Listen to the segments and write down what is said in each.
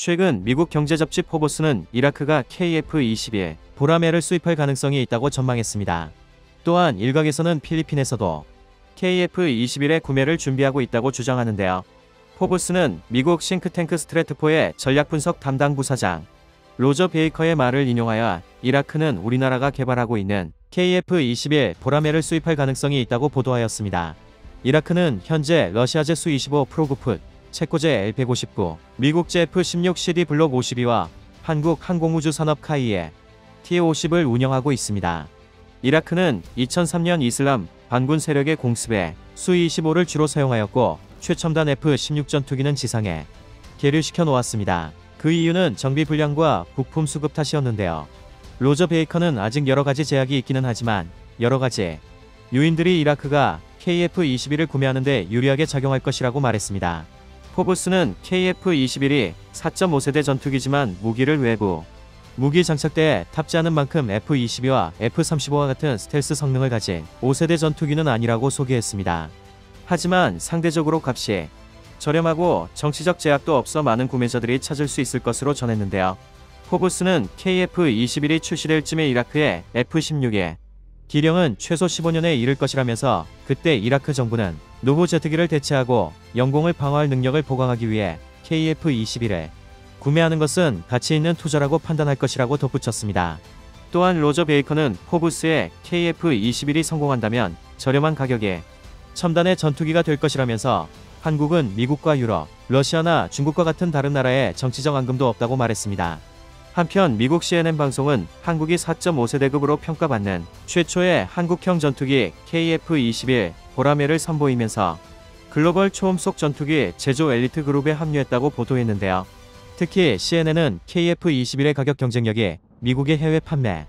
최근 미국 경제 잡지 포브스는 이라크가 KF-21 보라매를 수입할 가능성이 있다고 전망했습니다. 또한 일각에서는 필리핀에서도 KF-21의 구매를 준비하고 있다고 주장하는데요. 포브스는 미국 싱크탱크 스트래트포의 전략분석 담당 부사장 로저 베이커의 말을 인용하여 이라크는 우리나라가 개발하고 있는 KF-21 보라매를 수입할 가능성이 있다고 보도하였습니다. 이라크는 현재 러시아제 수-25 프로그풋, 체코제 L-159, 미국제 F-16CD 블록 52와 한국 항공우주산업 카이에 T-50을 운영하고 있습니다. 이라크는 2003년 이슬람 반군 세력의 공습에 수-25를 주로 사용하였고 최첨단 F-16 전투기는 지상에 계류시켜 놓았습니다. 그 이유는 정비 불량과 부품 수급 탓이었는데요. 로저 베이커는 아직 여러가지 제약이 있기는 하지만 여러가지 요인들이 이라크가 KF-21을 구매하는 데 유리하게 작용할 것이라고 말했습니다. 포브스는 KF-21이 4.5세대 전투기지만 무기를 외부 무기 장착대에 탑재하는 만큼 F-22와 F-35와 같은 스텔스 성능을 가진 5세대 전투기는 아니라고 소개했습니다. 하지만 상대적으로 값이 저렴하고 정치적 제약도 없어 많은 구매자들이 찾을 수 있을 것으로 전했는데요. 포브스는 KF-21이 출시될 쯤에 이라크의 F-16의 기령은 최소 15년에 이를 것이라면서 그때 이라크 정부는 노후 제트기를 대체하고 영공을 방어할 능력을 보강하기 위해 KF-21을 구매하는 것은 가치 있는 투자라고 판단할 것이라고 덧붙였습니다. 또한 로저 베이커는 포브스의 KF-21이 성공한다면 저렴한 가격에 첨단의 전투기가 될 것이라면서 한국은 미국과 유럽, 러시아나 중국과 같은 다른 나라에 정치적 앙금도 없다고 말했습니다. 한편 미국 CNN 방송은 한국이 4.5세대급으로 평가받는 최초의 한국형 전투기 KF-21 보라매를 선보이면서 글로벌 초음속 전투기 제조 엘리트 그룹에 합류했다고 보도했는데요. 특히 CNN은 KF-21의 가격 경쟁력이 미국의 해외 판매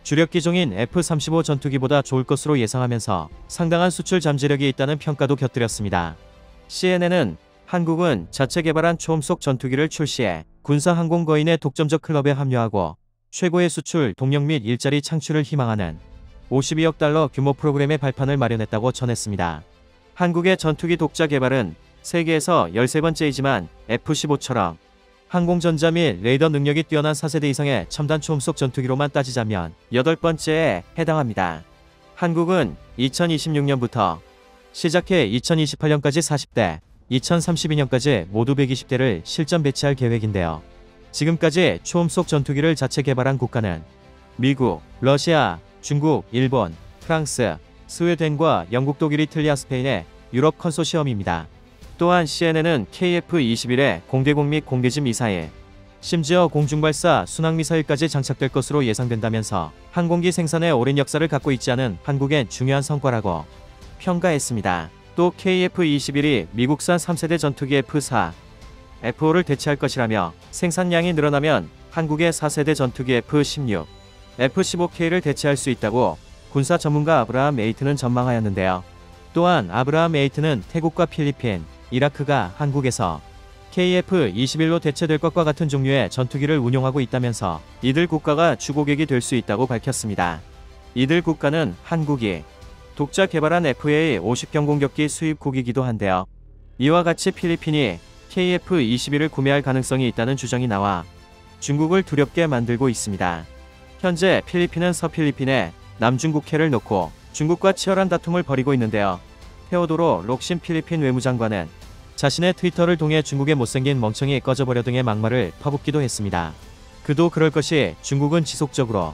주력 기종인 F-35 전투기보다 좋을 것으로 예상하면서 상당한 수출 잠재력이 있다는 평가도 곁들였습니다. CNN은 한국은 자체 개발한 초음속 전투기를 출시해 군사항공거인의 독점적 클럽에 합류하고 최고의 수출, 동력 및 일자리 창출을 희망하는 52억 달러 규모 프로그램의 발판을 마련했다고 전했습니다. 한국의 전투기 독자 개발은 세계에서 13번째이지만 F-15처럼 항공전자 및 레이더 능력이 뛰어난 4세대 이상의 첨단 초음속 전투기로만 따지자면 8번째에 해당합니다. 한국은 2026년부터 시작해 2028년까지 40대, 2032년까지 모두 120대를 실전 배치할 계획인데요. 지금까지 초음속 전투기를 자체 개발한 국가는 미국, 러시아, 중국, 일본, 프랑스, 스웨덴과 영국, 독일, 이탈리아, 스페인의 유럽 컨소시엄입니다. 또한 CNN은 KF-21에 공대공 및 공대지 미사일, 심지어 공중발사 순항미사일까지 장착될 것으로 예상된다면서 항공기 생산에 오랜 역사를 갖고 있지 않은 한국의 중요한 성과라고 평가했습니다. 또 KF-21이 미국산 3세대 전투기 F-4, F-5를 대체할 것이라며 생산량이 늘어나면 한국의 4세대 전투기 F-16, F-15K를 대체할 수 있다고 군사 전문가 아브라함 에이트는 전망하였는데요. 또한 아브라함 에이트는 태국과 필리핀, 이라크가 한국에서 KF-21로 대체될 것과 같은 종류의 전투기를 운용하고 있다면서 이들 국가가 주고객이 될 수 있다고 밝혔습니다. 이들 국가는 한국이 독자 개발한 FA-50 경공격기 수입국이기도 한데요. 이와 같이 필리핀이 KF-21을 구매할 가능성이 있다는 주장이 나와 중국을 두렵게 만들고 있습니다. 현재 필리핀은 서필리핀에 남중국해를 놓고 중국과 치열한 다툼을 벌이고 있는데요. 테오도로 록신 필리핀 외무장관은 자신의 트위터를 통해 중국의 못생긴 멍청이 꺼져버려 등의 막말을 퍼붓기도 했습니다. 그도 그럴 것이 중국은 지속적으로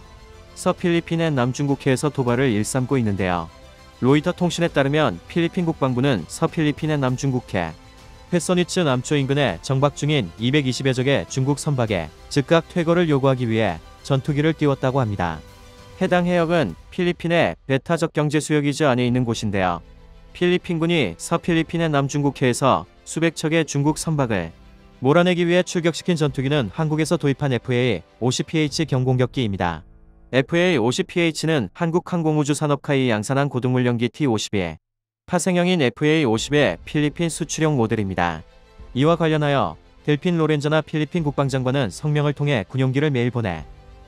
서필리핀의 남중국해에서 도발을 일삼고 있는데요. 로이터 통신에 따르면 필리핀 국방부는 서필리핀의 남중국해 회서니츠 남초 인근에 정박 중인 220여 적의 중국 선박에 즉각 퇴거를 요구하기 위해 전투기를 띄웠다고 합니다. 해당 해역은 필리핀의 배타적 경제수역이지 안에 있는 곳인데요. 필리핀군이 서필리핀의 남중국해에서 수백 척의 중국 선박을 몰아내기 위해 출격시킨 전투기는 한국에서 도입한 FA-50PH 경공격기입니다. FA-50PH는 한국항공우주산업카이 양산한 고등물령기 T-52의 파생형인 FA-50의 필리핀 수출용 모델입니다. 이와 관련하여 델핀 로렌저나 필리핀 국방장관은 성명을 통해 군용기를 매일 보내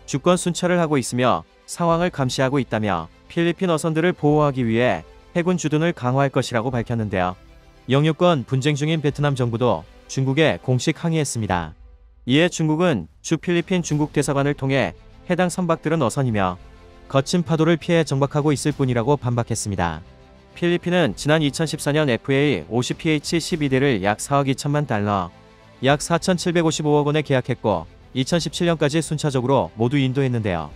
주권 순찰을 하고 있으며 상황을 감시하고 있다며 필리핀 어선들을 보호하기 위해 해군 주둔을 강화할 것이라고 밝혔는데요. 영유권 분쟁 중인 베트남 정부도 중국에 공식 항의했습니다. 이에 중국은 주 필리핀 중국 대사관을 통해 해당 선박들은 어선이며 거친 파도를 피해 정박하고 있을 뿐이라고 반박했습니다. 필리핀은 지난 2014년 FA-50PH-12대를 약 4억 2천만 달러, 약 4,755억 원에 계약했고 2017년까지 순차적으로 모두 인도했는데요.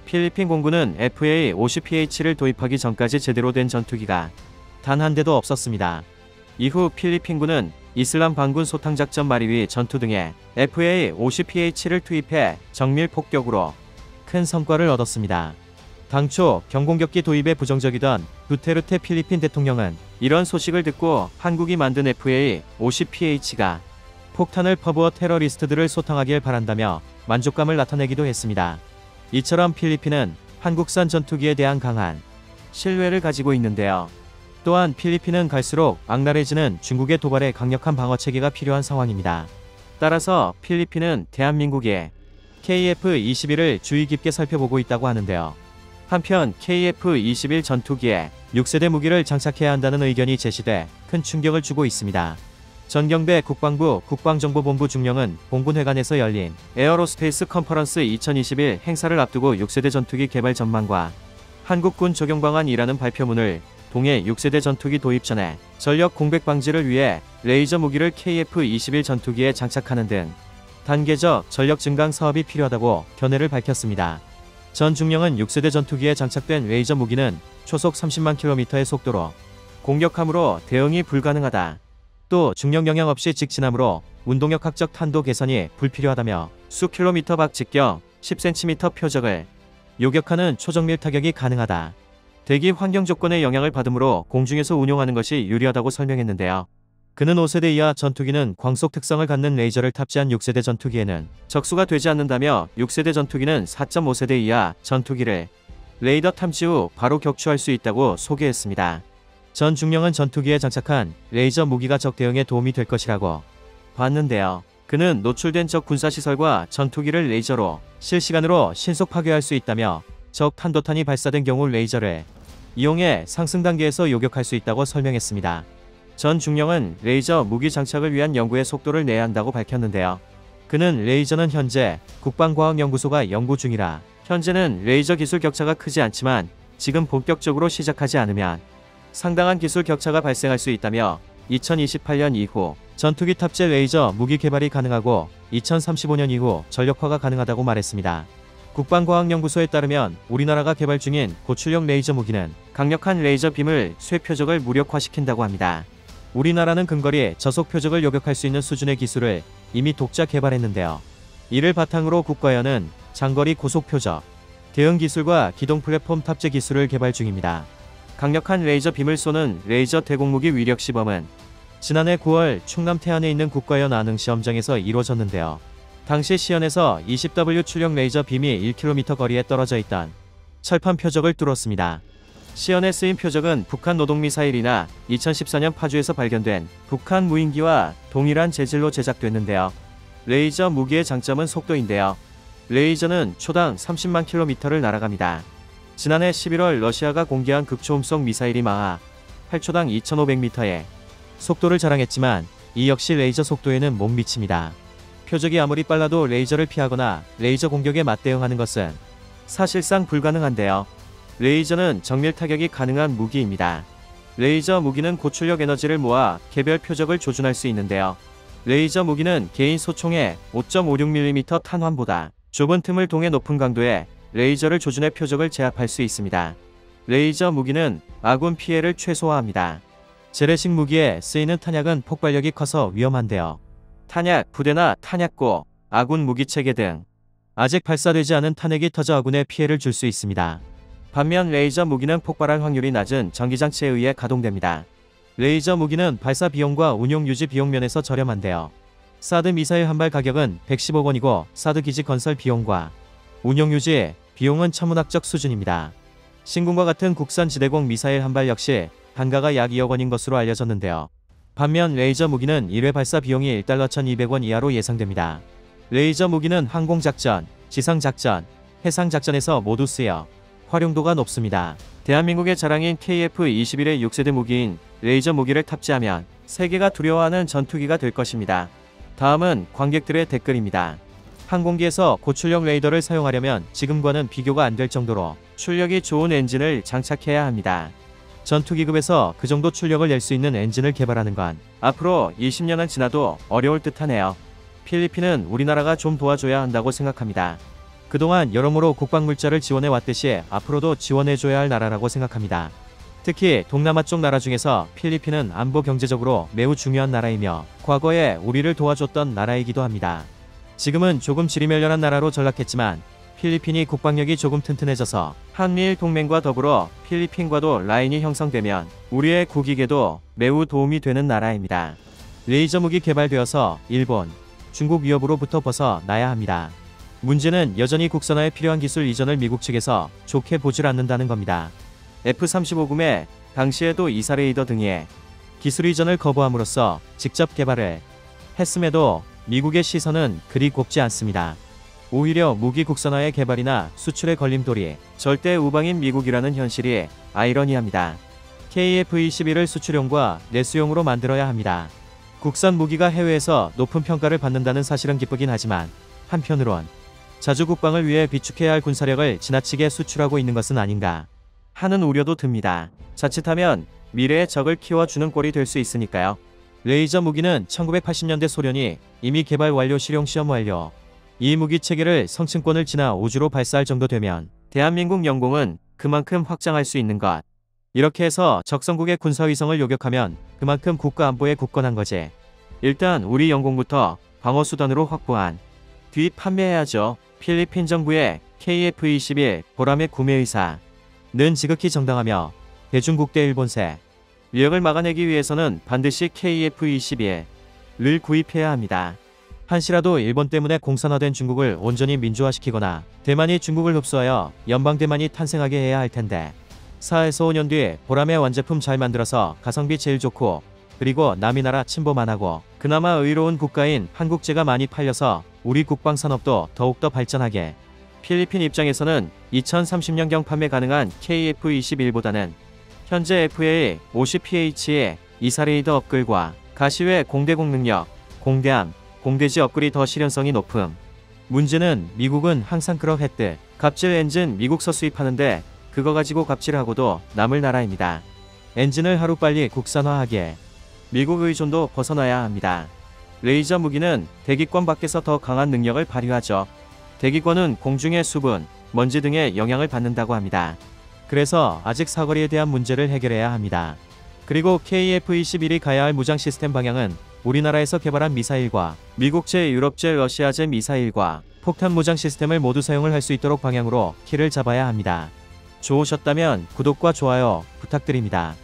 필리핀 공군은 FA-50PH를 도입하기 전까지 제대로 된 전투기가 단 한 대도 없었습니다. 이후 필리핀군은 이슬람 반군 소탕작전 마리위 전투 등에 FA-50PH를 투입해 정밀 폭격으로 큰 성과를 얻었습니다. 당초 경공격기 도입에 부정적이던 두테르테 필리핀 대통령은 이런 소식을 듣고 한국이 만든 FA-50PH가 폭탄을 퍼부어 테러리스트들을 소탕하길 바란다며 만족감을 나타내기도 했습니다. 이처럼 필리핀은 한국산 전투기에 대한 강한 신뢰를 가지고 있는데요. 또한 필리핀은 갈수록 악랄해지는 중국의 도발에 강력한 방어체계가 필요한 상황입니다. 따라서 필리핀은 대한민국의 KF-21을 주의 깊게 살펴보고 있다고 하는데요. 한편 KF-21 전투기에 6세대 무기를 장착해야 한다는 의견이 제시돼 큰 충격을 주고 있습니다. 전경배 국방부 국방정보본부 중령은 공군회관에서 열린 에어로스페이스 컨퍼런스 2021 행사를 앞두고 6세대 전투기 개발 전망과 한국군 적용 방안이라는 발표문을 동해 6세대 전투기 도입 전에 전력 공백 방지를 위해 레이저 무기를 KF-21 전투기에 장착하는 등 단계적 전력 증강 사업이 필요하다고 견해를 밝혔습니다. 전 중령은 6세대 전투기에 장착된 레이저 무기는 초속 30만 km의 속도로 공격함으로 대응이 불가능하다. 또 중력 영향 없이 직진함으로 운동역학적 탄도 개선이 불필요하다며 수 킬로미터 밖 직경 10cm 표적을 요격하는 초정밀 타격이 가능하다. 대기 환경 조건의 영향을 받으므로 공중에서 운용하는 것이 유리하다고 설명했는데요. 그는 5세대 이하 전투기는 광속 특성을 갖는 레이저를 탑재한 6세대 전투기에는 적수가 되지 않는다며 6세대 전투기는 4.5세대 이하 전투기를 레이더 탐지 후 바로 격추할 수 있다고 소개했습니다. 전 중령은 전투기에 장착한 레이저 무기가 적 대응에 도움이 될 것이라고 봤는데요. 그는 노출된 적 군사시설과 전투기를 레이저로 실시간으로 신속 파괴할 수 있다며 적 탄도탄이 발사된 경우 레이저를 이용해 상승 단계에서 요격할 수 있다고 설명했습니다. 전 중령은 레이저 무기 장착을 위한 연구에 속도를 내야 한다고 밝혔는데요. 그는 레이저는 현재 국방과학연구소가 연구 중이라 현재는 레이저 기술 격차가 크지 않지만 지금 본격적으로 시작하지 않으면 상당한 기술 격차가 발생할 수 있다며 2028년 이후 전투기 탑재 레이저 무기 개발이 가능하고 2035년 이후 전력화가 가능하다고 말했습니다. 국방과학연구소에 따르면 우리나라가 개발 중인 고출력 레이저 무기는 강력한 레이저 빔을 쇠 표적을 무력화시킨다고 합니다. 우리나라는 근거리 저속 표적을 요격할 수 있는 수준의 기술을 이미 독자 개발했는데요. 이를 바탕으로 국가연은 장거리 고속 표적 대응 기술과 기동 플랫폼 탑재 기술을 개발 중입니다. 강력한 레이저 빔을 쏘는 레이저 대공무기 위력 시범은 지난해 9월 충남 태안에 있는 국가연 안흥 시험장에서 이루어졌는데요. 당시 시연에서 20W 출력 레이저 빔이 1km 거리에 떨어져 있던 철판 표적을 뚫었습니다. 시연에 쓰인 표적은 북한 노동미사일이나 2014년 파주에서 발견된 북한 무인기와 동일한 재질로 제작됐는데요. 레이저 무기의 장점은 속도인데요. 레이저는 초당 30만 km를 날아갑니다. 지난해 11월 러시아가 공개한 극초음속 미사일이 마하 8초당 2500m의 속도를 자랑했지만 이 역시 레이저 속도에는 못 미칩니다. 표적이 아무리 빨라도 레이저를 피하거나 레이저 공격에 맞대응하는 것은 사실상 불가능한데요. 레이저는 정밀 타격이 가능한 무기입니다. 레이저 무기는 고출력 에너지를 모아 개별 표적을 조준할 수 있는데요. 레이저 무기는 개인 소총의 5.56mm 탄환보다 좁은 틈을 통해 높은 강도의 레이저를 조준해 표적을 제압할 수 있습니다. 레이저 무기는 아군 피해를 최소화합니다. 재래식 무기에 쓰이는 탄약은 폭발력이 커서 위험한데요. 탄약 부대나 탄약고, 아군 무기체계 등 아직 발사되지 않은 탄약이 터져 아군에 피해를 줄 수 있습니다. 반면 레이저 무기는 폭발할 확률이 낮은 전기장치에 의해 가동됩니다. 레이저 무기는 발사 비용과 운용 유지 비용 면에서 저렴한데요. 사드 미사일 한 발 가격은 110억 원이고 사드 기지 건설 비용과 운용 유지 비용은 천문학적 수준입니다. 신궁과 같은 국산 지대공 미사일 한 발 역시 단가가 약 2억 원인 것으로 알려졌는데요. 반면 레이저 무기는 1회 발사 비용이 1달러 1200원 이하로 예상됩니다. 레이저 무기는 항공작전, 지상작전, 해상작전에서 모두 쓰여 활용도가 높습니다. 대한민국의 자랑인 KF-21의 6세대 무기인 레이저 무기를 탑재하면 세계가 두려워하는 전투기가 될 것입니다. 다음은 관객들의 댓글입니다. 항공기에서 고출력 레이더를 사용하려면 지금과는 비교가 안 될 정도로 출력이 좋은 엔진을 장착해야 합니다. 전투기급에서 그 정도 출력을 낼 수 있는 엔진을 개발하는 건 앞으로 20년은 지나도 어려울 듯하네요. 필리핀은 우리나라가 좀 도와줘야 한다고 생각합니다. 그동안 여러모로 국방물자를 지원해 왔듯이 앞으로도 지원해줘야 할 나라라고 생각합니다. 특히 동남아 쪽 나라 중에서 필리핀은 안보 경제적으로 매우 중요한 나라이며 과거에 우리를 도와줬던 나라이기도 합니다. 지금은 조금 지리멸렬한 나라로 전락했지만 필리핀이 국방력이 조금 튼튼해져서 한미일 동맹과 더불어 필리핀과도 라인이 형성되면 우리의 국익에도 매우 도움이 되는 나라입니다. 레이저 무기 개발되어서 일본, 중국 위협으로부터 벗어나야 합니다. 문제는 여전히 국산화에 필요한 기술 이전을 미국 측에서 좋게 보질 않는다는 겁니다. F-35금에 당시에도 이사레이더 등의 기술 이전을 거부함으로써 직접 개발을 했음에도 미국의 시선은 그리 곱지 않습니다. 오히려 무기 국산화의 개발이나 수출의 걸림돌이 절대 우방인 미국이라는 현실이 아이러니합니다. KF-21을 수출용과 내수용으로 만들어야 합니다. 국산 무기가 해외에서 높은 평가를 받는다는 사실은 기쁘긴 하지만 한편으론 자주 국방을 위해 비축해야 할 군사력을 지나치게 수출하고 있는 것은 아닌가 하는 우려도 듭니다. 자칫하면 미래의 적을 키워주는 꼴이 될 수 있으니까요. 레이저 무기는 1980년대 소련이 이미 개발 완료 실용 시험 완료. 이 무기 체계를 성층권을 지나 우주로 발사할 정도 되면 대한민국 영공은 그만큼 확장할 수 있는 것. 이렇게 해서 적성국의 군사위성을 요격하면 그만큼 국가 안보에 굳건한 거지. 일단 우리 영공부터 방어수단으로 확보한 뒤 판매해야죠. 필리핀 정부의 KF-21 보람의 구매 의사는 지극히 정당하며 대중국대 일본세 위협을 막아내기 위해서는 반드시 KF-21를 구입해야 합니다. 한시라도 일본 때문에 공산화된 중국을 온전히 민주화시키거나 대만이 중국을 흡수하여 연방 대만이 탄생하게 해야 할 텐데 4에서 5년 뒤 보람의 완제품 잘 만들어서 가성비 제일 좋고 그리고 남이 나라 침범 안 하고 그나마 의로운 국가인 한국제가 많이 팔려서 우리 국방산업도 더욱더 발전하게. 필리핀 입장에서는 2030년경 판매 가능한 KF-21보다는 현재 FA-50PH의 이사레이더 업글과 가시외 공대공 능력, 공대함, 공대지 업글이 더 실현성이 높음. 문제는 미국은 항상 그러했듯 갑질 엔진 미국서 수입하는데 그거 가지고 갑질하고도 남을 나라입니다. 엔진을 하루빨리 국산화하기에 미국 의존도 벗어나야 합니다. 레이저 무기는 대기권 밖에서 더 강한 능력을 발휘하죠. 대기권은 공중의 수분, 먼지 등의 영향을 받는다고 합니다. 그래서 아직 사거리에 대한 문제를 해결해야 합니다. 그리고 KF-21이 가야 할 무장 시스템 방향은 우리나라에서 개발한 미사일과 미국제, 유럽제, 러시아제 미사일과 폭탄 무장 시스템을 모두 사용을 할 수 있도록 방향으로 키를 잡아야 합니다. 좋으셨다면 구독과 좋아요 부탁드립니다.